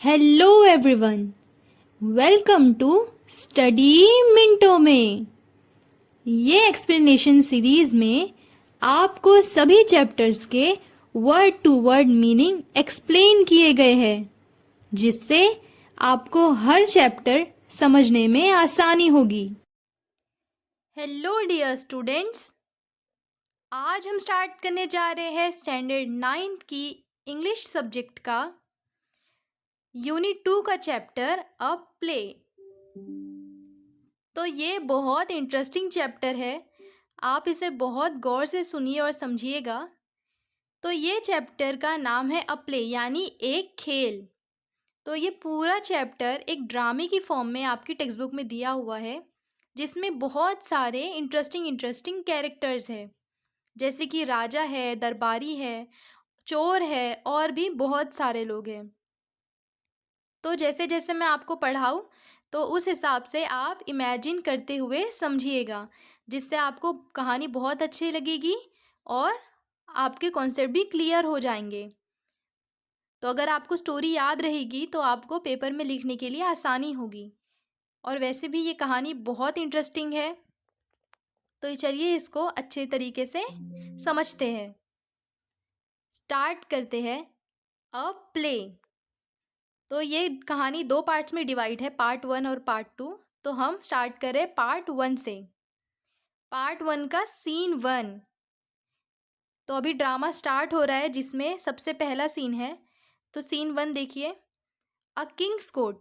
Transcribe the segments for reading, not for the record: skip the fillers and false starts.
Hello everyone, welcome to study मिनटों में। ये एक्सप्लेनेशन सीरीज में आपको सभी चैप्टर्स के word to word meaning explain किए गए हैं, जिससे आपको हर चैप्टर समझने में आसानी होगी। हेलो डियर स्टूडेंट्स, आज हम स्टार्ट करने जा रहे हैं स्टैंडर्ड 9th की इंग्लिश सब्जेक्ट का यूनिट 2 का चैप्टर अ प्ले। तो ये बहुत इंटरेस्टिंग चैप्टर है, आप इसे बहुत गौर से सुनिए और समझिएगा। तो ये चैप्टर का नाम है अ प्ले यानी एक खेल। तो ये पूरा चैप्टर एक ड्रामे की फॉर्म में आपकी टेक्स्ट बुक में दिया हुआ है, जिसमें बहुत सारे इंटरेस्टिंग कैरेक्टर्स हैं, जैसे कि राजा है, दरबारी है, चोर है और भी बहुत सारे लोग हैं। तो जैसे जैसे मैं आपको पढ़ाऊँ तो उस हिसाब से आप इमेजिन करते हुए समझिएगा, जिससे आपको कहानी बहुत अच्छी लगेगी और आपके कॉन्सेप्ट भी क्लियर हो जाएंगे। तो अगर आपको स्टोरी याद रहेगी तो आपको पेपर में लिखने के लिए आसानी होगी। और वैसे भी ये कहानी बहुत इंटरेस्टिंग है, तो चलिए इसको अच्छे तरीके से समझते हैं। स्टार्ट करते हैं अ प्ले। तो ये कहानी 2 पार्ट्स में डिवाइड है, पार्ट 1 और पार्ट 2। तो हम स्टार्ट करें पार्ट 1 से। पार्ट 1 का सीन 1। तो अभी ड्रामा स्टार्ट हो रहा है, जिसमें सबसे पहला सीन है। तो सीन 1 देखिए। अ किंग्स कोर्ट।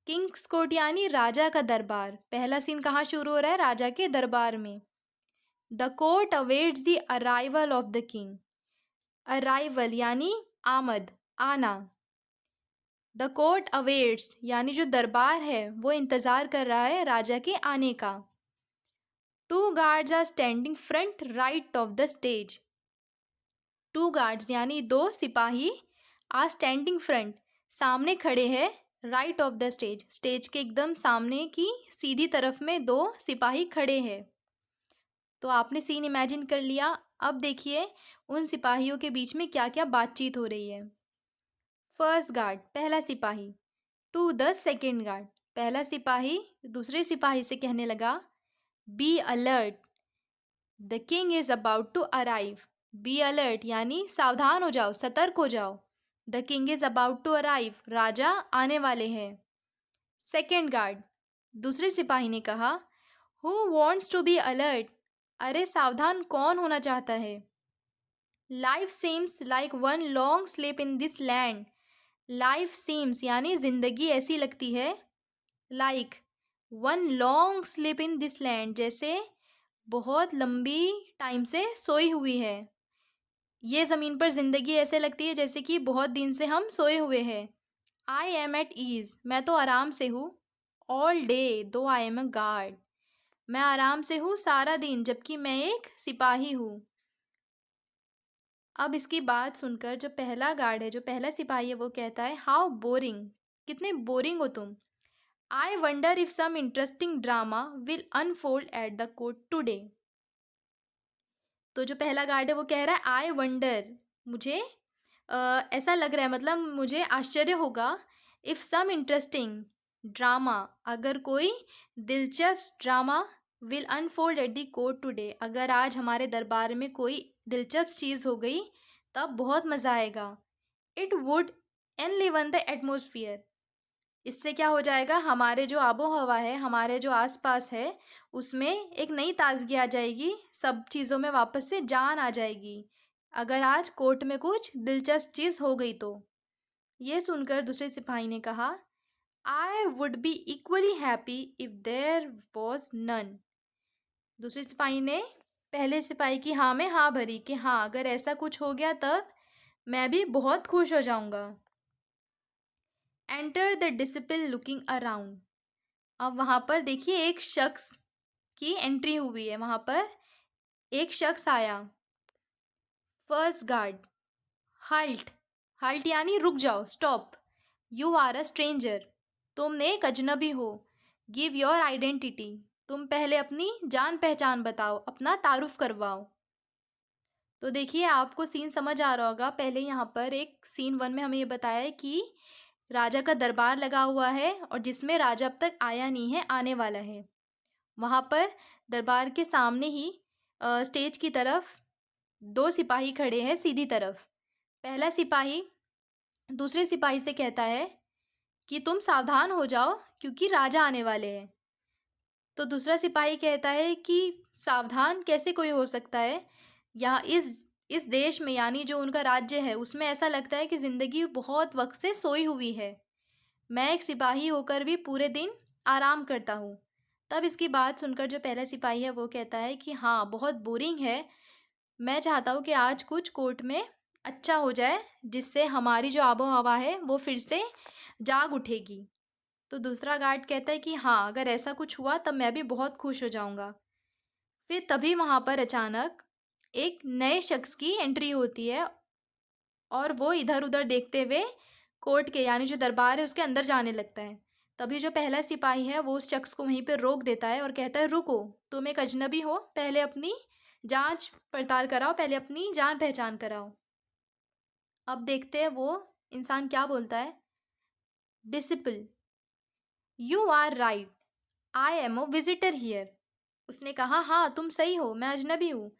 किंग्स कोर्ट यानी राजा का दरबार। पहला सीन कहाँ शुरू हो रहा है? राजा के दरबार में। The court awaits the arrival of the king. Arrival यानी आमद, आना। द कोर्ट अवेट्स यानी जो दरबार है वो इंतज़ार कर रहा है राजा के आने का। Two guards are standing front right of the stage. Two guards यानी 2 सिपाही आर स्टैंडिंग फ्रंट, सामने खड़े हैं, right of the stage, stage के एकदम सामने की सीधी तरफ में 2 सिपाही खड़े हैं। तो आपने सीन इमेजिन कर लिया। अब देखिए उन सिपाहियों के बीच में क्या क्या बातचीत हो रही है। फर्स्ट गार्ड, पहला सिपाही। टू द सेकेंड गार्ड, पहला सिपाही दूसरे सिपाही से कहने लगा, be alert, the king is about to arrive. Be alert यानी सावधान हो जाओ, सतर्क हो जाओ। The king is about to arrive, राजा आने वाले हैं। सेकेंड गार्ड, दूसरे सिपाही ने कहा, who wants to be alert, अरे सावधान कौन होना चाहता है। Life seems like one long sleep in this land. Life seems यानी जिंदगी ऐसी लगती है, like one long sleep in this land, जैसे बहुत लंबी टाइम से सोई हुई है। ये ज़मीन पर ज़िंदगी ऐसे लगती है जैसे कि बहुत दिन से हम सोए हुए हैं। आई एम एट ईज़, मैं तो आराम से हूँ। ऑल डे दो आई एम अ गार्ड, मैं आराम से हूँ सारा दिन जबकि मैं एक सिपाही हूँ। अब इसकी बात सुनकर जो पहला गार्ड है, जो पहला सिपाही है, वो कहता है, हाउ बोरिंग, कितने बोरिंग हो तुम। I wonder if some interesting drama will unfold at the court today. तो जो पहला गार्ड है वो कह रहा है, आई वंडर, मुझे ऐसा लग रहा है, मतलब मुझे आश्चर्य होगा, इफ़ सम इंटरेस्टिंग ड्रामा, अगर कोई दिलचस्प drama, will unfold at the court today, अगर आज हमारे दरबार में कोई दिलचस्प चीज़ हो गई तब बहुत मज़ा आएगा। इट वुड एनलिवन द एटमोसफियर, इससे क्या हो जाएगा, हमारे जो आबो हवा है, हमारे जो आसपास है, उसमें एक नई ताजगी आ जाएगी, सब चीज़ों में वापस से जान आ जाएगी, अगर आज कोर्ट में कुछ दिलचस्प चीज़ हो गई तो। ये सुनकर दूसरे सिपाही ने कहा, I would be equally happy if there was none. दूसरे सिपाही ने पहले सिपाही की हाँ में हाँ भरी कि हाँ, अगर ऐसा कुछ हो गया तब मैं भी बहुत खुश हो जाऊंगा। Enter the disciple looking around. अब वहाँ पर देखिए एक शख्स की एंट्री हुई है, वहाँ पर एक शख्स आया। फर्स्ट गार्ड, हल्ट, हल्ट यानी रुक जाओ, stop. You are a stranger, तुम एक अजनबी हो। गिव योर आइडेंटिटी, तुम पहले अपनी जान पहचान बताओ, अपना तारुफ करवाओ। तो देखिए आपको सीन समझ आ रहा होगा। पहले यहाँ पर एक सीन 1 में हमें ये बताया है कि राजा का दरबार लगा हुआ है और जिसमें राजा अब तक आया नहीं है, आने वाला है। वहाँ पर दरबार के सामने ही स्टेज की तरफ 2 सिपाही खड़े हैं सीधी तरफ। पहला सिपाही दूसरे सिपाही से कहता है कि तुम सावधान हो जाओ क्योंकि राजा आने वाले हैं। तो दूसरा सिपाही कहता है कि सावधान कैसे कोई हो सकता है? यहाँ इस देश में, यानी जो उनका राज्य है, उसमें ऐसा लगता है कि ज़िंदगी बहुत वक़्त से सोई हुई है। मैं एक सिपाही होकर भी पूरे दिन आराम करता हूँ। तब इसकी बात सुनकर जो पहला सिपाही है वो कहता है कि हाँ, बहुत बोरिंग है। मैं चाहता हूँ कि आज कुछ कोर्ट में अच्छा हो जाए, जिससे हमारी जो आबो-हवा है वो फिर से जाग उठेगी। तो दूसरा गार्ड कहता है कि हाँ, अगर ऐसा कुछ हुआ तब मैं भी बहुत खुश हो जाऊँगा। फिर तभी वहाँ पर अचानक एक नए शख्स की एंट्री होती है और वो इधर-उधर देखते हुए कोर्ट के, यानी जो दरबार है, उसके अंदर जाने लगता है। तभी जो पहला सिपाही है वो उस शख्स को वहीं पे रोक देता है और कहता है, रुको, तुम एक अजनबी हो, पहले अपनी जाँच पड़ताल कराओ, पहले अपनी जान पहचान कराओ। अब देखते हैं वो इंसान क्या बोलता है। Disciple, you are right, I am a visitor here. उसने कहा, हाँ, तुम सही हो, मैं अजनबी हूँ।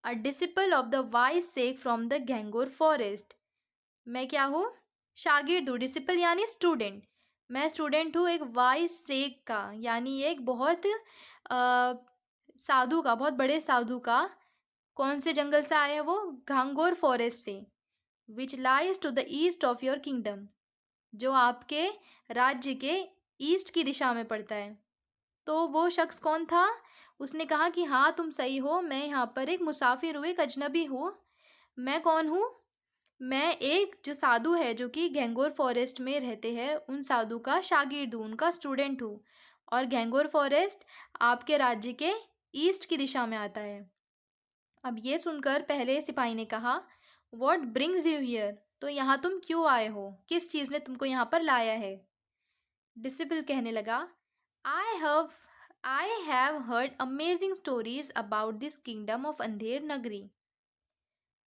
A disciple of the wise sage from the Gangor forest. मैं क्या हूँ? शागिर्द हूँ। डिसिपल यानी स्टूडेंट। मैं स्टूडेंट हूँ एक वाइज सेक का, यानी एक बहुत साधु का, बहुत बड़े साधु का। कौन से जंगल से आया है वो? घांगोर फॉरेस्ट से। Which lies to the east of your kingdom, जो आपके राज्य के ईस्ट की दिशा में पड़ता है। तो वो शख्स कौन था? उसने कहा कि हाँ, तुम सही हो, मैं यहाँ पर एक मुसाफिर हूँ, एक अजनबी हूँ। मैं कौन हूँ? मैं एक जो साधु है जो कि घैंगोर फॉरेस्ट में रहते हैं, उन साधु का शागिर्द हूँ, उनका स्टूडेंट हूँ। और घैंगोर फॉरेस्ट आपके राज्य के ईस्ट की दिशा में आता है। अब ये सुनकर पहले सिपाही ने कहा, वॉट ब्रिंग्स यू हियर? तो यहाँ तुम क्यों आए हो? किस चीज़ ने तुमको यहाँ पर लाया है? डिसिपल कहने लगा, I have I have heard amazing stories about this kingdom of Andher नगरी।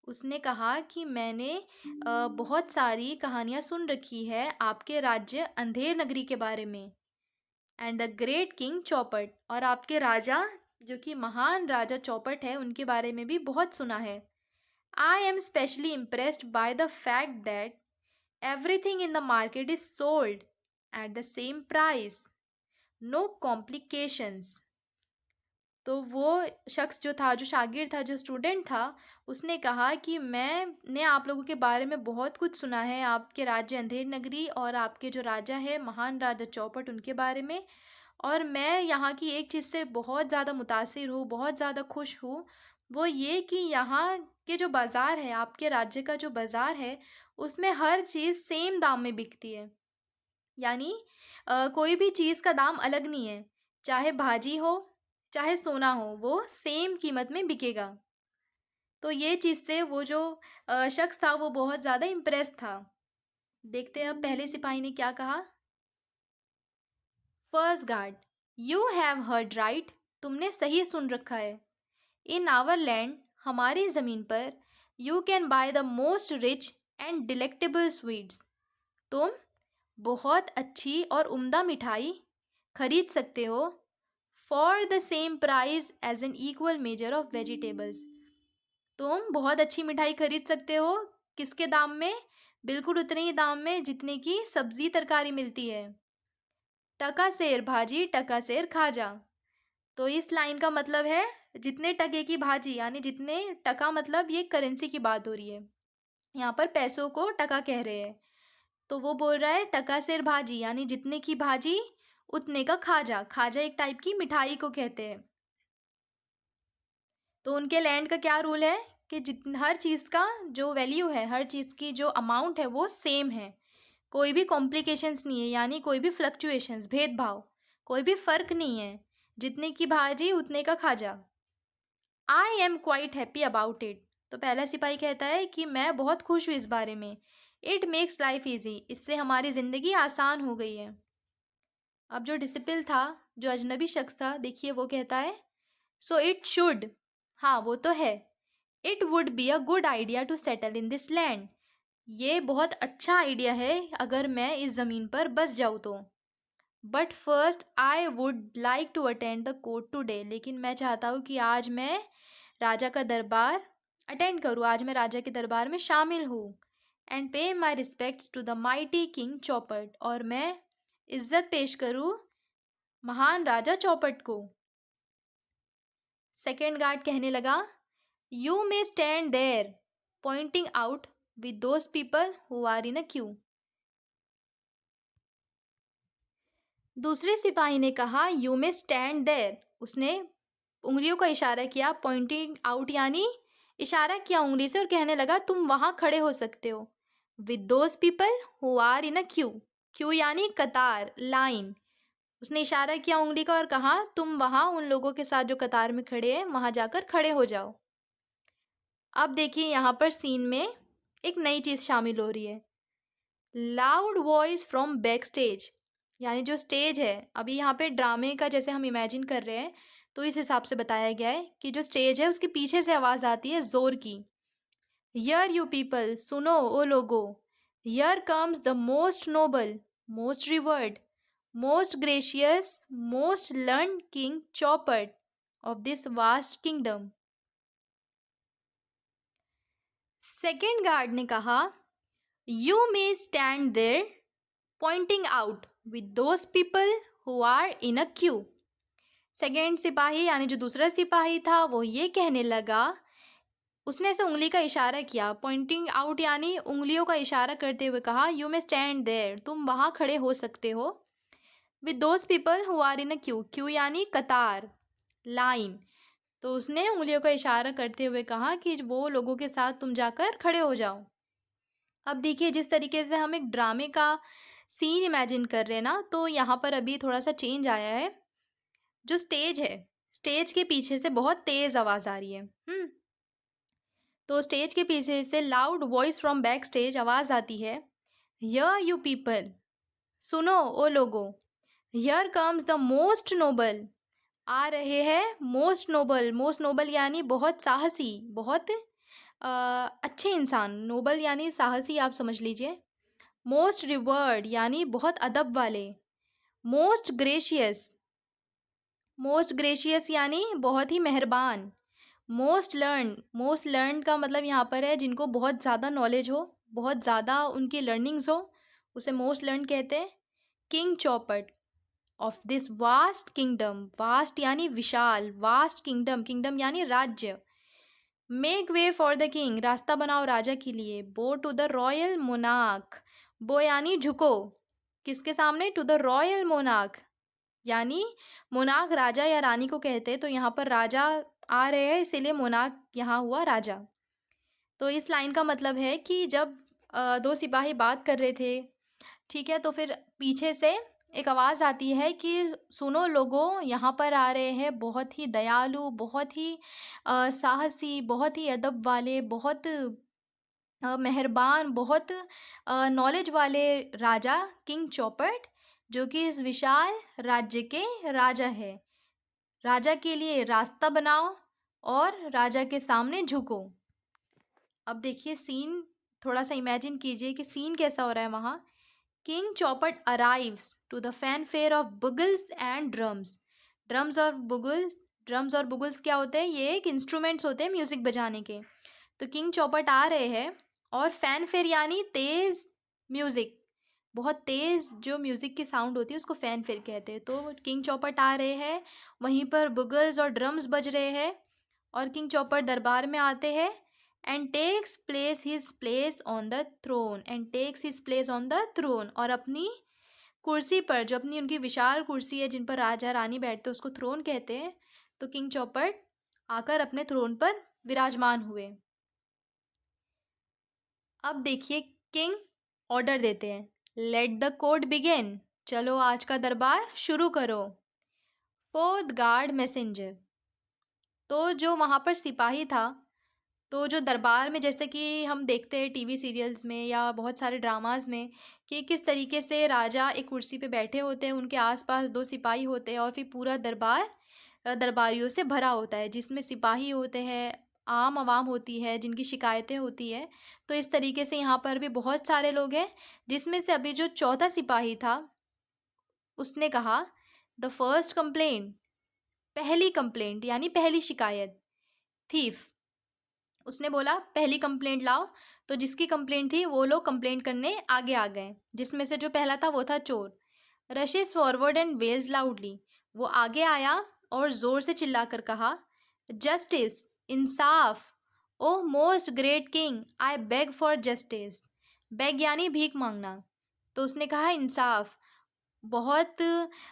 उसने कहा कि मैंने बहुत सारी कहानियाँ सुन रखी है आपके राज्य अंधेर नगरी के बारे में। And the great king Chaupat, और आपके राजा जो कि महान राजा चौपट है, उनके बारे में भी बहुत सुना है। I am specially impressed by the fact that everything in the market is sold at the same price, no complications. तो वो शख्स जो था, जो शागिर्द था, जो स्टूडेंट था, उसने कहा कि मैंने आप लोगों के बारे में बहुत कुछ सुना है, आपके राज्य अंधेर नगरी और आपके जो राजा है महान राजा चौपट, उनके बारे में। और मैं यहाँ की एक चीज़ से बहुत ज़्यादा मुतासिर हूँ, बहुत ज़्यादा खुश हूँ। वो ये कि यहाँ के जो बाज़ार है, आपके राज्य का जो बाज़ार है, उसमें हर चीज़ सेम दाम में बिकती है। यानी कोई भी चीज़ का दाम अलग नहीं है। चाहे भाजी हो, चाहे सोना हो, वो सेम कीमत में बिकेगा। तो ये चीज़ से वो जो शख्स था वो बहुत ज़्यादा इम्प्रेस था। देखते हैं अब पहले सिपाही ने क्या कहा। First guard, you have heard right. तुमने सही सुन रखा है। इन आवर लैंड, हमारी ज़मीन पर, you can buy the most rich and delectable sweets. तुम बहुत अच्छी और उम्दा मिठाई खरीद सकते हो for the same price as an equal measure of vegetables. तुम बहुत अच्छी मिठाई खरीद सकते हो, किसके दाम में? बिल्कुल उतने ही दाम में जितने की सब्जी तरकारी मिलती है। टका सेर भाजी, टका सेर खाजा। तो इस लाइन का मतलब है जितने टके की भाजी, यानी जितने टका, मतलब ये करेंसी की बात हो रही है। यहाँ पर पैसों को टका कह रहे हैं। तो वो बोल रहा है टका सेर भाजी, यानी जितने की भाजी उतने का खाजा। खाजा एक टाइप की मिठाई को कहते हैं। तो उनके लैंड का क्या रूल है कि हर चीज़ का जो वैल्यू है, हर चीज़ की जो अमाउंट है वो सेम है। कोई भी कॉम्प्लिकेशंस नहीं है, यानी कोई भी फ्लक्चुएशंस, भेदभाव, कोई भी फ़र्क नहीं है। जितने की भाजी उतने का खाजा। I am quite happy about it. तो पहला सिपाही कहता है कि मैं बहुत खुश हूँ इस बारे में। इट मेक्स लाइफ ईजी, इससे हमारी ज़िंदगी आसान हो गई है। अब जो डिसिपल था, जो अजनबी शख्स था, देखिए वो कहता है, सो इट शुड, हाँ वो तो है, it would be a good idea to settle in this land. ये बहुत अच्छा आइडिया है अगर मैं इस ज़मीन पर बस जाऊँ तो। But first I would like to attend the court today, लेकिन मैं चाहता हूँ कि आज मैं राजा का दरबार अटेंड करूँ, आज मैं राजा के दरबार में शामिल हूँ। And pay my respects to the mighty king Chaupat, और मैं इज्जत पेश करूँ महान राजा चौपट को। सेकेंड गार्ड कहने लगा, you may stand there pointing out with those people who are in a queue. दूसरे सिपाही ने कहा, यू मे स्टैंड देयर, उसने उंगलियों का इशारा किया, पॉइंटिंग आउट यानी इशारा किया उंगली से और कहने लगा तुम वहां खड़े हो सकते हो। With those people who are in a queue, queue यानी कतार, लाइन। उसने इशारा किया उंगली का और कहा तुम वहां उन लोगों के साथ जो कतार में खड़े हैं वहां जाकर खड़े हो जाओ। अब देखिए यहाँ पर सीन में एक नई चीज शामिल हो रही है, loud voice from back stage, यानी जो स्टेज है, अभी यहाँ पे ड्रामे का जैसे हम इमेजिन कर रहे हैं तो इस हिसाब से बताया गया है कि जो स्टेज है उसके पीछे से आवाज आती है जोर की। हियर यू पीपल, सुनो ओ लोगो, here comes the most noble, most revered, most gracious, most learned king Chaupat of this vast kingdom. Second guard ने कहा, you may stand there pointing out with those people who are in a queue. Second सिपाही यानी जो दूसरा सिपाही था वो ये कहने लगा, उसने ऐसे उंगली का इशारा किया, पॉइंटिंग आउट यानी उंगलियों का इशारा करते हुए कहा, यू मे स्टैंड देयर, तुम वहाँ खड़े हो सकते हो, with those people who are in a queue, queue यानी कतार, लाइन। तो उसने उंगलियों का इशारा करते हुए कहा कि वो लोगों के साथ तुम जाकर खड़े हो जाओ। अब देखिए जिस तरीके से हम एक ड्रामे का सीन इमेजिन कर रहे हैं ना, तो यहाँ पर अभी थोड़ा सा चेंज आया है। जो स्टेज है, स्टेज के पीछे से बहुत तेज आवाज आ रही है। तो स्टेज के पीछे से loud voice from backstage आवाज आती है, हियर यू पीपल, सुनो ओ लोगो, here comes the most noble, आ रहे हैं मोस्ट नोबल, मोस्ट नोबल यानी बहुत साहसी, बहुत अच्छे इंसान, नोबल यानी साहसी, आप समझ लीजिए। मोस्ट रिवर्ड यानी बहुत अदब वाले, मोस्ट ग्रेशियस, मोस्ट ग्रेशियस यानी बहुत ही मेहरबान, मोस्ट लर्न का मतलब यहाँ पर है जिनको बहुत ज़्यादा नॉलेज हो, बहुत ज़्यादा उनकी लर्निंग्स हो, उसे मोस्ट लर्न कहते हैं। King Chaupat of this vast kingdom, vast यानी विशाल, वास्ट किंगडम, किंगडम यानी राज्य। Make way for the king, रास्ता बनाओ राजा के लिए। बो टू द रॉयल मोनार्क, बो यानी झुको, किसके सामने, टू द रॉयल मोनार्क, यानी मोनार्क राजा या रानी को कहते हैं, तो यहाँ पर राजा आ रहे हैं इसीलिए मोनार्क यहाँ हुआ राजा। तो इस लाइन का मतलब है कि जब दो सिपाही बात कर रहे थे, ठीक है, तो फिर पीछे से एक आवाज़ आती है कि सुनो लोगों, यहाँ पर आ रहे हैं बहुत ही दयालु, बहुत ही साहसी, बहुत ही अदब वाले, बहुत मेहरबान, बहुत नॉलेज वाले राजा किंग चौपट, जो कि इस विशाल राज्य के राजा है। राजा के लिए रास्ता बनाओ और राजा के सामने झुको। अब देखिए सीन थोड़ा सा इमेजिन कीजिए कि सीन कैसा हो रहा है वहाँ। King Chaupat arrives to the fanfare of bugles and drums. Drums और बुगल्स क्या होते हैं, ये एक इंस्ट्रूमेंट्स होते हैं म्यूज़िक बजाने के। तो किंग चौपट आ रहे हैं और फैनफेयर यानी तेज़ म्यूज़िक, बहुत तेज़ जो म्यूज़िक की साउंड होती है उसको फैनफेयर कहते हैं। तो किंग चौपट आ रहे हैं, वहीं पर बुगल्स और ड्रम्स बज रहे हैं और किंग चौपट दरबार में आते हैं and takes place his place on the throne, and takes his place on the throne, और अपनी कुर्सी पर, जो अपनी उनकी विशाल कुर्सी है जिन पर राजा रानी बैठते हैं उसको थ्रोन कहते हैं। तो किंग चौपट आकर अपने थ्रोन पर विराजमान हुए। अब देखिए किंग ऑर्डर देते हैं, लेट द कोर्ट बिगिन, चलो आज का दरबार शुरू करो। फोर्थ गार्ड मैसेंजर, तो जो वहाँ पर सिपाही था, तो जो दरबार में जैसे कि हम देखते हैं टीवी सीरियल्स में या बहुत सारे ड्रामास में कि किस तरीके से राजा एक कुर्सी पे बैठे होते हैं, उनके आसपास दो सिपाही होते हैं और फिर पूरा दरबार दरबारियों से भरा होता है, जिसमें सिपाही होते हैं, आम आवाम होती है, जिनकी शिकायतें होती है। तो इस तरीके से यहाँ पर भी बहुत सारे लोग हैं, जिसमें से अभी जो चौथा सिपाही था उसने कहा द फर्स्ट कंप्लेंट, पहली कंप्लेंट यानी पहली शिकायत, थीफ। उसने बोला पहली कंप्लेंट लाओ। तो जिसकी कंप्लेंट थी वो लोग कंप्लेंट करने आगे आ गए, जिसमें से जो पहला था वो था चोर। Rushes forward and wails loudly, वो आगे आया और जोर से चिल्लाकर कहा जस्टिस, इंसाफ, O most great king, I beg for justice. Beg यानी भीख मांगना। तो उसने कहा इंसाफ, बहुत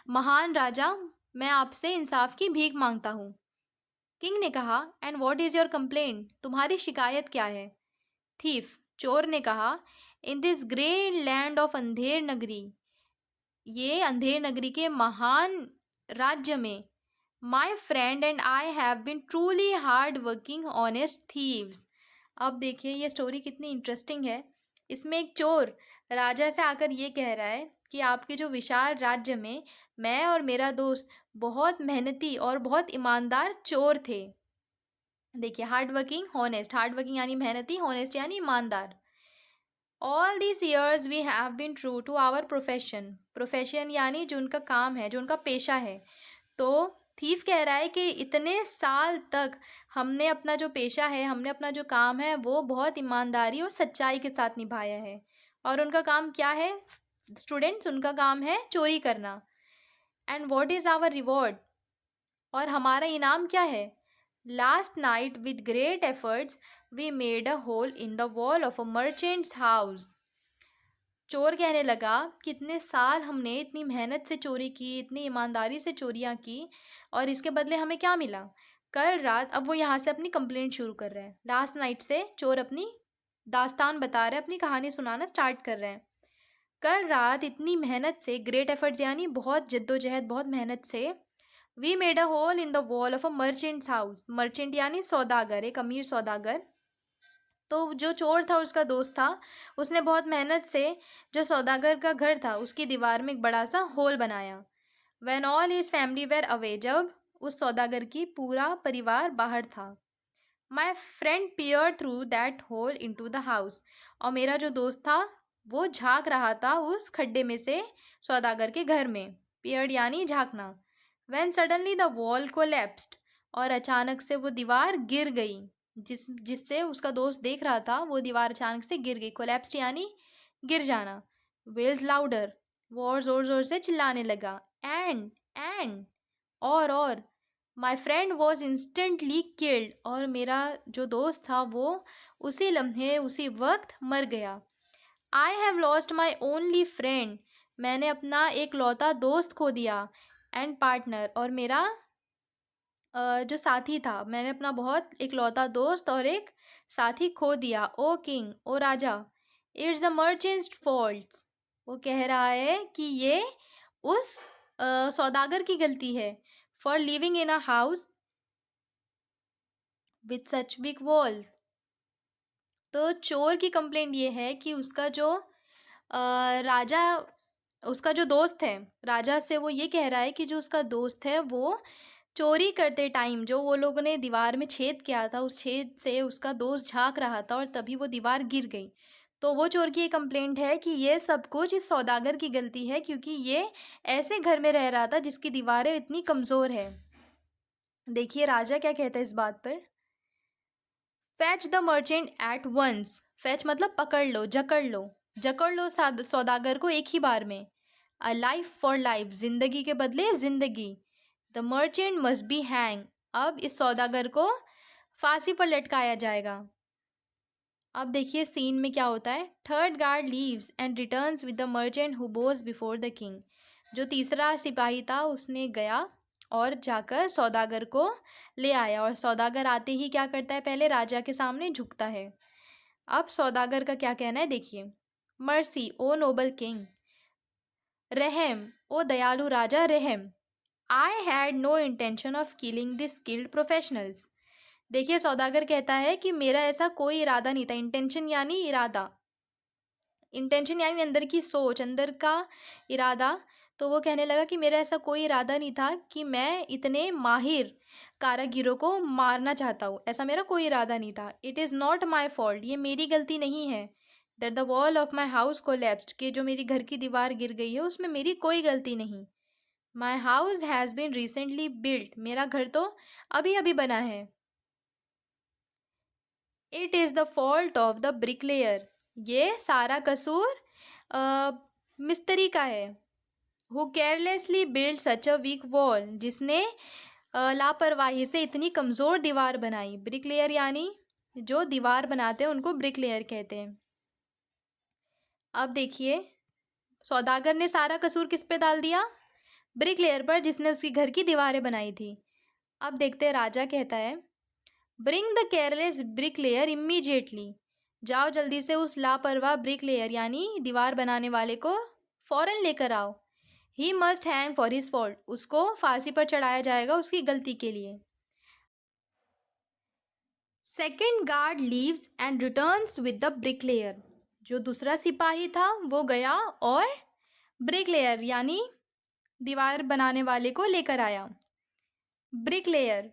महान राजा, मैं आपसे इंसाफ की भीख मांगता हूँ। किंग ने कहा and what is your complaint, तुम्हारी शिकायत क्या है। थीफ, चोर ने कहा in this great land of Andher Nagari, ये अंधेर नगरी के महान राज्य में, my friend and I have been truly hard working honest thieves. अब देखिए ये स्टोरी कितनी इंटरेस्टिंग है। इसमें एक चोर राजा से आकर ये कह रहा है कि आपके जो विशाल राज्य में मैं और मेरा दोस्त बहुत मेहनती और बहुत ईमानदार चोर थे। देखिए hard working honest, hard working यानी मेहनती, हॉनेस्ट यानी ईमानदार। All this years we have been true to our profession, profession यानी जो उनका काम है, जो उनका पेशा है। तो थीफ कह रहा है कि इतने साल तक हमने अपना जो पेशा है, हमने अपना जो काम है वो बहुत ईमानदारी और सच्चाई के साथ निभाया है। और उनका काम क्या है स्टूडेंट्स, उनका काम है चोरी करना। And what is our reward, और हमारा इनाम क्या है। Last night with great efforts we made a hole in the wall of a merchant's house. चोर कहने लगा कितने साल हमने इतनी मेहनत से चोरी की, इतनी ईमानदारी से चोरियां की, और इसके बदले हमें क्या मिला। कल रात, अब वो यहाँ से अपनी कंप्लेंट शुरू कर रहे हैं। लास्ट नाइट से चोर अपनी दास्तान बता रहे हैं, अपनी कहानी सुनाना स्टार्ट कर रहे हैं। कल रात इतनी मेहनत से, ग्रेट एफर्ट्स यानी बहुत जद्दोजहद, बहुत मेहनत से, we made a hole in the wall of a merchant's house, merchant यानी सौदागर, एक अमीर सौदागर। तो जो चोर था उसका दोस्त था, उसने बहुत मेहनत से जो सौदागर का घर था उसकी दीवार में एक बड़ा सा होल बनाया। When all his family were away, जब उस सौदागर की पूरा परिवार बाहर था। My friend peer through that hole into the house, और मेरा जो दोस्त था वो झांक रहा था उस खड्डे में से सौदागर के घर में। पियर्ड यानी झांकना। When suddenly the wall collapsed, और अचानक से वो दीवार गिर गई, जिससे उसका दोस्त देख रहा था वो दीवार अचानक से गिर गई। कोलैप्स्ड यानी गिर जाना। वेल्स लाउडर, वो और जोर जोर से चिल्लाने लगा। एंड और my friend was instantly killed, और मेरा जो दोस्त था वो उसी लम्हे उसी वक्त मर गया। I have lost my only friend, मैंने अपना एक लौता दोस्त खो दिया। एंड पार्टनर, और मेरा जो साथी था, मैंने अपना बहुत इकलौता दोस्त और एक साथी खो दिया। ओ किंग, ओ राजा, इट्स द मर्चेंट्स फॉल्ट, वो कह रहा है कि ये उस सौदागर की गलती है। For living in a house with such big walls. तो चोर की कंप्लेंट ये है कि उसका जो राजा, उसका जो दोस्त है, राजा से वो ये कह रहा है कि जो उसका दोस्त है वो चोरी करते टाइम जो वो लोगों ने दीवार में छेद किया था, उस छेद से उसका दोस्त झांक रहा था और तभी वो दीवार गिर गई। तो वो चोर की ये कंप्लेंट है कि ये सब कुछ इस सौदागर की गलती है, क्योंकि ये ऐसे घर में रह रहा था जिसकी दीवारें इतनी कमज़ोर है। देखिए राजा क्या कहता है इस बात पर। Fetch the merchant at once, fetch मतलब पकड़ लो, जकड़ लो, जकड़ लो सौदागर को एक ही बार में। अ लाइफ फॉर लाइफ, जिंदगी के बदले जिंदगी। The merchant must be hang, अब इस सौदागर को फांसी पर लटकाया जाएगा। अब देखिए सीन में क्या होता है। Third guard leaves and returns with the merchant who Bhoj before the king, जो तीसरा सिपाही था उसने गया और जाकर सौदागर को ले आया, और सौदागर आते ही क्या करता है, पहले राजा के सामने झुकता है। अब सौदागर का क्या कहना है देखिए। मर्सी ओ नोबल किंग, रहम ओ दयालु राजा, रहम। I had no intention of killing this skilled professionals. देखिए सौदागर कहता है कि मेरा ऐसा कोई इरादा नहीं था। इंटेंशन यानी इरादा, इंटेंशन यानी अंदर की सोच, अंदर का इरादा। तो वो कहने लगा कि मेरा ऐसा कोई इरादा नहीं था कि मैं इतने माहिर कारागिरों को मारना चाहता हूँ, ऐसा मेरा कोई इरादा नहीं था। It is not my fault, ये मेरी गलती नहीं है। That the wall of my house collapsed, कि जो मेरी घर की दीवार गिर गई है उसमें मेरी कोई गलती नहीं। My house has been recently built, मेरा घर तो अभी अभी बना है। It is the fault of the bricklayer, ये सारा कसूर मिस्त्री का है। Who carelessly build such a weak wall, जिसने लापरवाही से इतनी कमज़ोर दीवार बनाई। ब्रिकलेयर यानी जो दीवार बनाते हैं उनको ब्रिकलेयर कहते हैं। अब देखिए, सौदागर ने सारा कसूर किस पे डाल दिया? ब्रिकलेयर पर, जिसने उसकी घर की दीवारें बनाई थी। अब देखते हैं, राजा कहता है, bring the careless bricklayer immediately, जाओ जल्दी से उस लापरवाह ब्रिकलेयर यानी दीवार बनाने वाले को फौरन लेकर आओ। He must hang for his fault, उसको फांसी पर चढ़ाया जाएगा उसकी गलती के लिए। Second guard leaves and returns with the bricklayer, जो दूसरा सिपाही था वो गया और ब्रिकलेयर यानी दीवार बनाने वाले को लेकर आया। ब्रिकलेयर,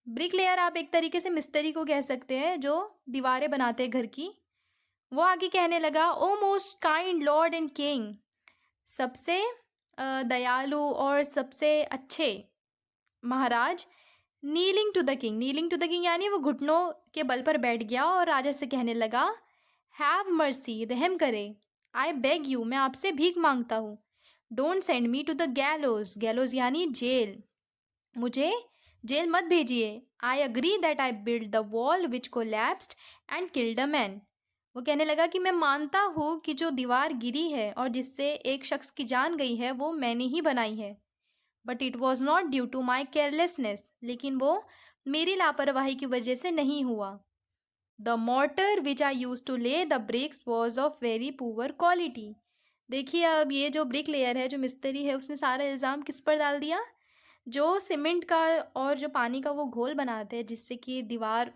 ब्रिकलेयर आप एक तरीके से मिस्त्री को कह सकते हैं, जो दीवारें बनाते हैं घर की। वो आगे कहने लगा, O most kind lord and king, सबसे दयालु और सबसे अच्छे महाराज। Kneeling to the king, kneeling to the king यानी वो घुटनों के बल पर बैठ गया और राजा से कहने लगा, हैव मर्सी, रहम करे। आई बेग यू, मैं आपसे भीख मांगता हूँ। Don't send me to the gallows, gallows यानी जेल, मुझे जेल मत भेजिए। I agree that I build the wall which collapsed and killed a man, वो कहने लगा कि मैं मानता हूँ कि जो दीवार गिरी है और जिससे एक शख्स की जान गई है वो मैंने ही बनाई है। But it was not due to my carelessness, लेकिन वो मेरी लापरवाही की वजह से नहीं हुआ। The mortar which I used to lay the bricks was of very poor quality. देखिए, अब ये जो ब्रिक लेयर है, जो मिस्त्री है, उसने सारा इल्ज़ाम किस पर डाल दिया? जो सीमेंट का और जो पानी का वो घोल बनाते हैं जिससे कि दीवार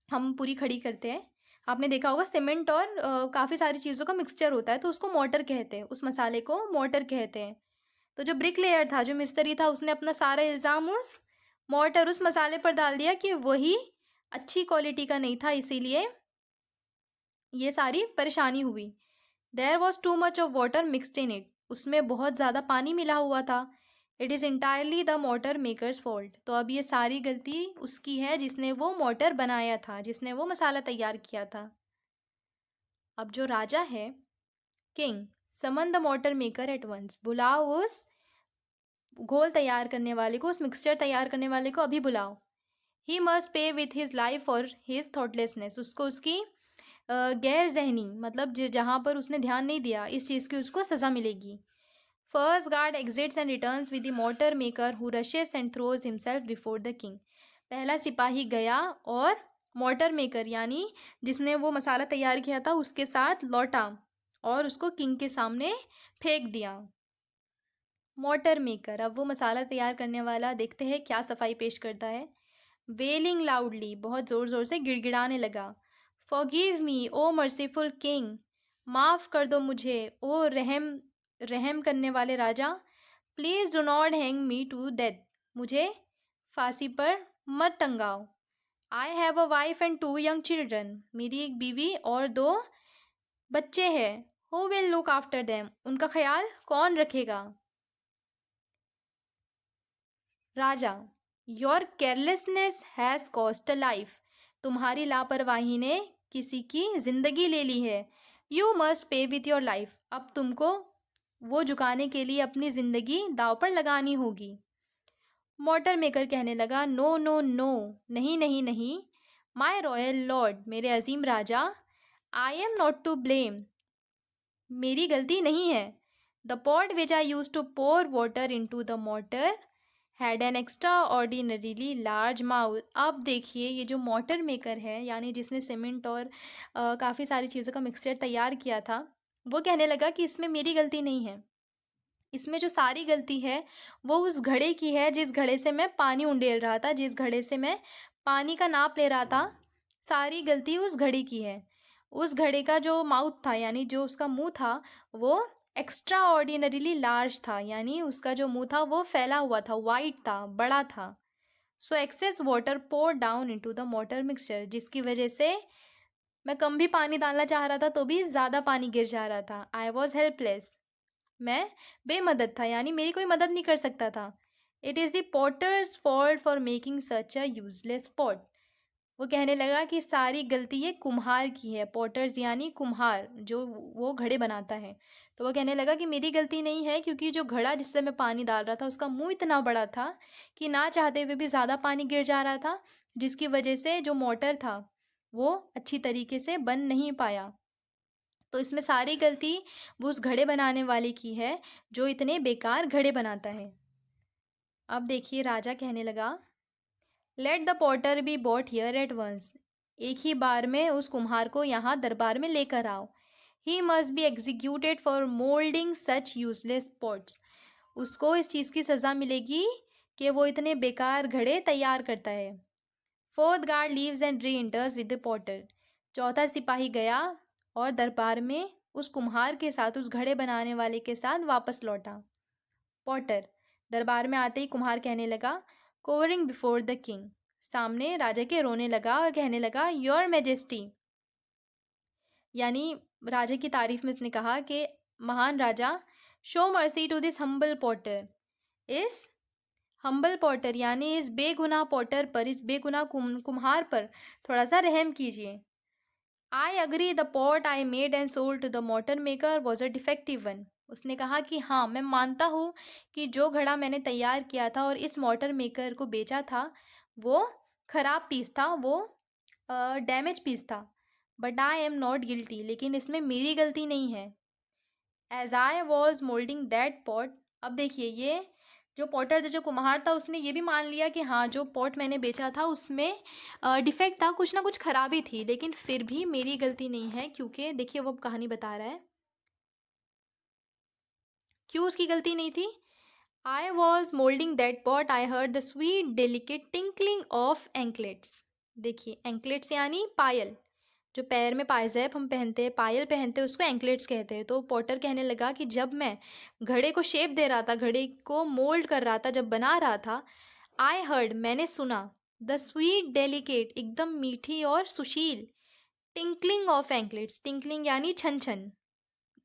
हम पूरी खड़ी करते हैं, आपने देखा होगा सीमेंट और काफ़ी सारी चीज़ों का मिक्सचर होता है, तो उसको मोर्टर कहते हैं, उस मसाले को मोर्टर कहते हैं। तो जो ब्रिक लेयर था, जो मिस्त्री था, उसने अपना सारा इल्ज़ाम उस मोर्टर, उस मसाले पर डाल दिया कि वही अच्छी क्वालिटी का नहीं था, इसीलिए ये सारी परेशानी हुई। There was too much of water mixed in it, उसमें बहुत ज़्यादा पानी मिला हुआ था। It is entirely the mortar maker's fault, तो अब ये सारी गलती उसकी है जिसने वो मोटर बनाया था, जिसने वो मसाला तैयार किया था। अब जो राजा है, king, summon the mortar maker at once, बुलाओ उस घोल तैयार करने वाले को, उस मिक्सचर तैयार करने वाले को अभी बुलाओ। He must pay with his life for his thoughtlessness, उसको उसकी गैर जहनी, मतलब जहाँ पर उसने ध्यान नहीं दिया, इस चीज़ की उसको सज़ा मिलेगी। First guard exits and returns with the mortar maker who rashes and throws himself before the king, पहला सिपाही गया और मोटर मेकर यानी जिसने वो मसाला तैयार किया था उसके साथ लौटा और उसको किंग के सामने फेंक दिया। मोटर मेकर, अब वो मसाला तैयार करने वाला, देखते हैं क्या सफाई पेश करता है। वेलिंग लाउडली, बहुत ज़ोर ज़ोर से गिड़गिड़ाने लगा। Forgive me O merciful king, माफ़ कर दो मुझे ओ रहम रहम करने वाले राजा। Please do not hang me to death, मुझे फांसी पर मत टंगाओ। I have a wife and two young children, मेरी एक बीवी और दो बच्चे हैं। Who will look after them, उनका ख्याल कौन रखेगा? राजा, your carelessness has cost a life, तुम्हारी लापरवाही ने किसी की जिंदगी ले ली है। You must pay with your life, अब तुमको वो झुकाने के लिए अपनी ज़िंदगी दाव पर लगानी होगी। मोटर मेकर कहने लगा, नो नो नो, नहीं नहीं नहीं। माई रॉयल लॉर्ड, मेरे अजीम राजा, I am not to blame, मेरी गलती नहीं है। The pot which I used to pour water into the mortar had an extraordinarily large mouth. अब देखिए, ये जो मोटर मेकर है यानी जिसने सीमेंट और काफ़ी सारी चीज़ों का मिक्सचर तैयार किया था, वो कहने लगा कि इसमें मेरी गलती नहीं है, इसमें जो सारी गलती है वो उस घड़े की है जिस घड़े से मैं पानी उंडेल रहा था, जिस घड़े से मैं पानी का नाप ले रहा था, सारी गलती उस घड़े की है। उस घड़े का जो माउथ था यानी जो उसका मुंह था वो एक्स्ट्रा ऑर्डिनरीली लार्ज था, यानी उसका जो मुंह था वो फैला हुआ था, वाइड था, बड़ा था। So excess water pour down into the mortar mixture, जिसकी वजह से मैं कम भी पानी डालना चाह रहा था तो भी ज़्यादा पानी गिर जा रहा था। आई वॉज हेल्पलेस, मैं बेमदद था, यानी मेरी कोई मदद नहीं कर सकता था। It is the potter's fault for making such a useless pot. वो कहने लगा कि सारी गलती ये कुम्हार की है। पॉटर्स यानी कुम्हार, जो वो घड़े बनाता है। तो वो कहने लगा कि मेरी गलती नहीं है, क्योंकि जो घड़ा जिससे मैं पानी डाल रहा था उसका मुंह इतना बड़ा था कि ना चाहते हुए भी ज़्यादा पानी गिर जा रहा था, जिसकी वजह से जो मोटर था वो अच्छी तरीके से बन नहीं पाया। तो इसमें सारी गलती वो उस घड़े बनाने वाले की है, जो इतने बेकार घड़े बनाता है। अब देखिए राजा कहने लगा, let the potter be brought here at once. एक ही बार में उस कुम्हार को यहाँ दरबार में लेकर आओ। ही must be executed for moulding such useless pots. उसको इस चीज़ की सज़ा मिलेगी कि वो इतने बेकार घड़े तैयार करता है। Fourth guard leaves and re इंटर्स with the Potter. चौथा सिपाही गया और दरबार में उस कुम्हार के साथ, उस घड़े बनाने वाले के साथ वापस लौटा। पॉटर दरबार में आते ही कुम्हार कहने लगा, कोवरिंग बिफोर द किंग, सामने राजा के रोने लगा और कहने लगा, योर मैजेस्टी, यानी राजा की तारीफ में उसने कहा कि महान राजा, show mercy to this humble potter. इस हम्बल पॉटर यानी इस बेगुनाह पॉटर पर, इस बेगुनाह कुम्हार पर थोड़ा सा रहम कीजिए। I agree the pot I made and sold to the mortar maker was a defective one. उसने कहा कि हाँ, मैं मानता हूँ कि जो घड़ा मैंने तैयार किया था और इस मोटर मेकर को बेचा था वो खराब पीस था, वो डैमेज पीस था। But I am not guilty, लेकिन इसमें मेरी गलती नहीं है। As I was moulding that pot. अब देखिए, ये जो पॉटर था, जो कुम्हार था, उसने ये भी मान लिया कि हाँ, जो पॉट मैंने बेचा था उसमें डिफेक्ट था, कुछ ना कुछ खराबी थी, लेकिन फिर भी मेरी गलती नहीं है, क्योंकि देखिए वो कहानी बता रहा है क्यों उसकी गलती नहीं थी। आई was moulding that pot I heard the sweet delicate tinkling of anklets. देखिए, एंकलेट्स यानी पायल, जो पैर में पायजेब हम पहनते हैं, पायल पहनते हैं, उसको एंकलेट्स कहते हैं। तो पॉटर कहने लगा कि जब मैं घड़े को शेप दे रहा था, घड़े को मोल्ड कर रहा था, जब बना रहा था, आई हर्ड, मैंने सुना, द स्वीट डेलिकेट, एकदम मीठी और सुशील, टिंकलिंग ऑफ एंकलेट्स। टिंकलिंग यानी छन छन,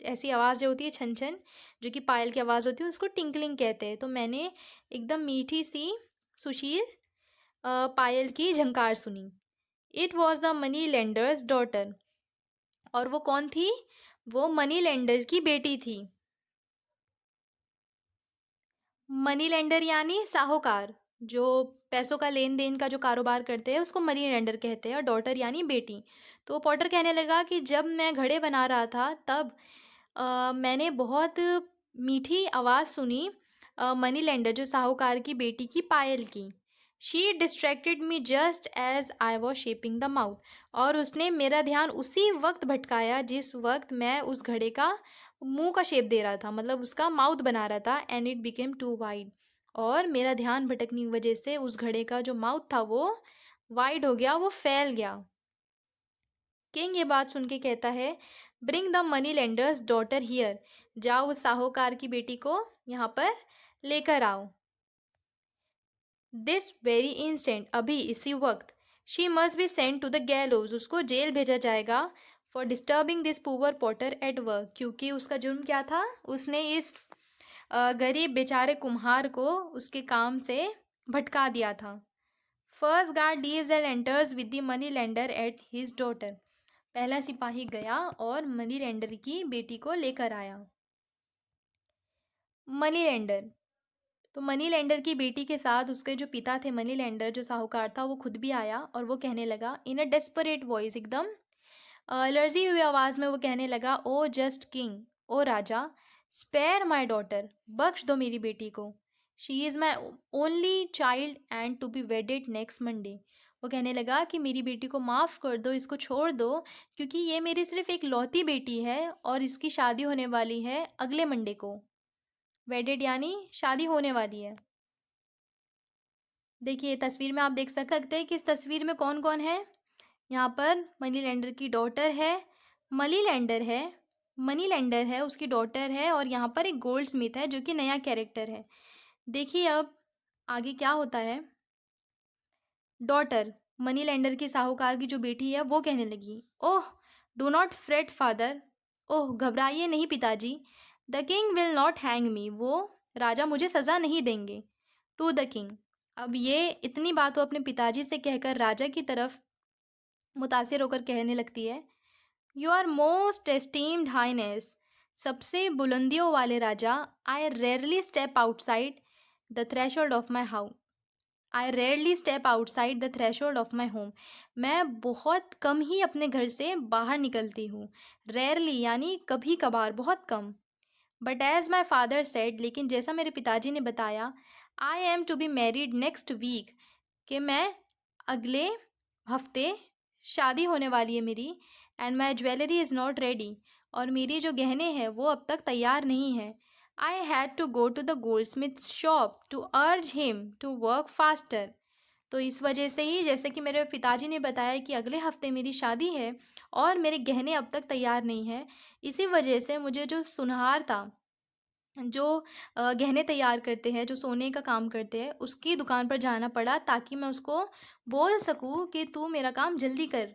ऐसी आवाज़ जो होती है छन छन, जो कि पायल की आवाज़ होती है, उसको टिंकलिंग कहते हैं। तो मैंने एकदम मीठी सी सुशील पायल की झंकार सुनी। It was the money lenders daughter. और वो कौन थी? वो मनी लेंडर की बेटी थी। मनी लेंडर यानी साहूकार, जो पैसों का लेन देन का जो कारोबार करते हैं उसको मनी लेंडर कहते हैं, और डॉटर यानी बेटी। तो पॉटर कहने लगा कि जब मैं घड़े बना रहा था तब मैंने बहुत मीठी आवाज़ सुनी मनी लेंडर, जो साहूकार की बेटी की, पायल की। She distracted me just as I was shaping the mouth. और उसने मेरा ध्यान उसी वक्त भटकाया जिस वक्त मैं उस घड़े का मुंह का शेप दे रहा था, मतलब उसका माउथ बना रहा था। And it became too wide. और मेरा ध्यान भटकने की वजह से उस घड़े का जो माउथ था वो वाइड हो गया, वो फैल गया। किंग ये बात सुन के कहता है, bring the money lenders daughter here. जाओ उस साहूकार की बेटी को यहाँ पर लेकर आओ। दिस वेरी इंस्टेंट, अभी इसी वक्त। She must be send to the gallows, उसको जेल भेजा जाएगा। For disturbing this poor potter at work, क्योंकि उसका जुर्म क्या था? उसने इस गरीब बेचारे कुम्हार को उसके काम से भटका दिया था। First guard leaves and enters with the money lender at his daughter. पहला सिपाही गया और मनी लेंडर की बेटी को लेकर आया। मनी लेंडर, तो मनी लेंडर की बेटी के साथ उसके जो पिता थे, मनी लेंडर जो साहूकार था, वो खुद भी आया और वो कहने लगा इन अ डेस्परेट वॉइस, एकदम लर्जी हुई आवाज़ में वो कहने लगा, ओ जस्ट किंग, ओ राजा, स्पेयर माई डॉटर, बख्श दो मेरी बेटी को। She is my only child and to be wedded next Monday. वो कहने लगा कि मेरी बेटी को माफ़ कर दो, इसको छोड़ दो, क्योंकि ये मेरी सिर्फ एक लौती बेटी है और इसकी शादी होने वाली है अगले मंडे को। वेडेड यानी शादी होने वाली है। देखिए तस्वीर में आप देख सकते हैं कि इस तस्वीर में कौन कौन है। यहाँ पर मनी लेंडर की डॉटर है, मनी लेंडर है, मनी लेंडर है, उसकी डॉटर है, और यहाँ पर एक गोल्ड स्मिथ है जो कि नया कैरेक्टर है। देखिए अब आगे क्या होता है। डॉटर मनी लेंडर के साहूकार की जो बेटी है वो कहने लगी, oh do not fret father, ओह घबराइए नहीं पिताजी, the king will not hang me, वो राजा मुझे सज़ा नहीं देंगे। टू द किंग, अब ये इतनी बात वो अपने पिताजी से कहकर राजा की तरफ मुतासिर होकर कहने लगती है, you are most esteemed highness, सबसे बुलंदियों वाले राजा, I rarely step outside the threshold of my house, I rarely step outside the threshold of my home, मैं बहुत कम ही अपने घर से बाहर निकलती हूँ। रेयरली यानी कभी कभार, बहुत कम। But as my father said, लेकिन जैसा मेरे पिताजी ने बताया, I am to be married next week, कि मैं अगले हफ्ते शादी होने वाली है मेरी, and my jewellery is not ready, और मेरी जो गहने हैं वो अब तक तैयार नहीं है। I had to go to the goldsmith shop to urge him to work faster, तो इस वजह से ही, जैसे कि मेरे पिताजी ने बताया कि अगले हफ्ते मेरी शादी है और मेरे गहने अब तक तैयार नहीं हैं, इसी वजह से मुझे जो सुनहार था, जो गहने तैयार करते हैं, जो सोने का काम करते हैं, उसकी दुकान पर जाना पड़ा ताकि मैं उसको बोल सकूं कि तू मेरा काम जल्दी कर,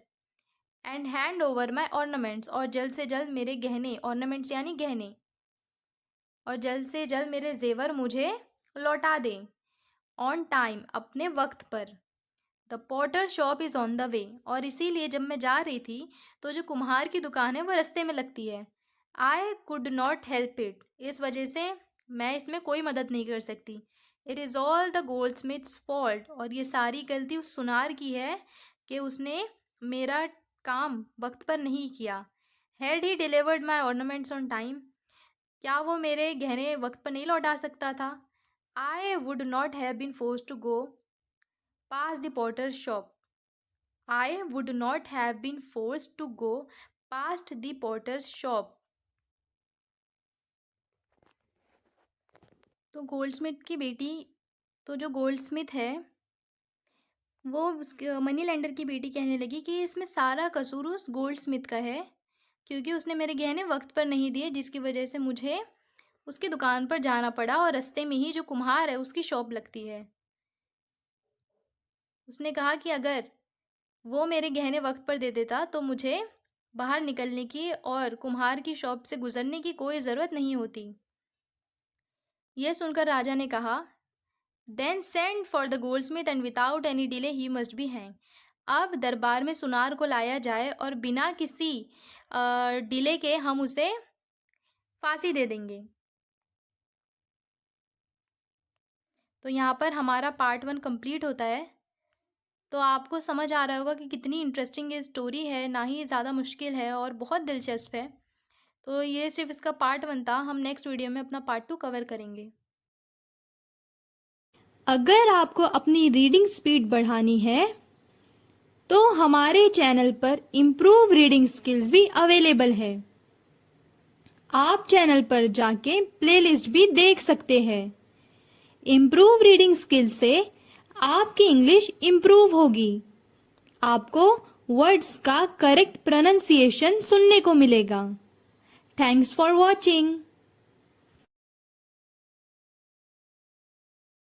and hand over my ornaments, और जल्द से जल्द मेरे गहने, ऑर्नामेंट्स यानी गहने, और जल्द से जल्द मेरे जेवर मुझे लौटा दे, ऑन टाइम अपने वक्त पर। The Potter shop is on the way, और इसीलिए जब मैं जा रही थी तो जो कुम्हार की दुकान है वो रास्ते में लगती है। I could not help it, इस वजह से मैं इसमें कोई मदद नहीं कर सकती। It is all the gold Smiths fault, और ये सारी गलती उस सुनार की है कि उसने मेरा काम वक्त पर नहीं किया। Had he delivered my ornaments on time, क्या वो मेरे गहने वक्त पर नहीं लौटा सकता था? I would not have been force to go pass the potter's shop, I would not have been forced to go past the potter's shop. तो गोल्डस्मिथ की बेटी, तो जो गोल्डस्मिथ है वो उसके मनी लेंडर की बेटी कहने लगी कि इसमें सारा कसूर उस गोल्डस्मिथ का है, क्योंकि उसने मेरे गहने वक्त पर नहीं दिए, जिसकी वजह से मुझे उसकी दुकान पर जाना पड़ा, और रास्ते में ही जो कुम्हार है उसकी शॉप लगती है। उसने कहा कि अगर वो मेरे गहने वक्त पर दे देता तो मुझे बाहर निकलने की और कुम्हार की शॉप से गुजरने की कोई ज़रूरत नहीं होती। यह सुनकर राजा ने कहा, then send for the goldsmith and without any delay he must be hang, अब दरबार में सुनार को लाया जाए और बिना किसी डिले के हम उसे फांसी दे देंगे। तो यहाँ पर हमारा पार्ट 1 कंप्लीट होता है। तो आपको समझ आ रहा होगा कि कितनी इंटरेस्टिंग ये स्टोरी है, ना ही ज़्यादा मुश्किल है और बहुत दिलचस्प है। तो ये सिर्फ इसका पार्ट 1 था, हम नेक्स्ट वीडियो में अपना पार्ट 2 कवर करेंगे। अगर आपको अपनी रीडिंग स्पीड बढ़ानी है तो हमारे चैनल पर इम्प्रूव रीडिंग स्किल्स भी अवेलेबल है। आप चैनल पर जाके प्लेलिस्ट भी देख सकते हैं। इम्प्रूव रीडिंग स्किल से आपकी इंग्लिश इम्प्रूव होगी। आपको वर्ड्स का करेक्ट प्रोनाउंसिएशन सुनने को मिलेगा। Thanks for watching.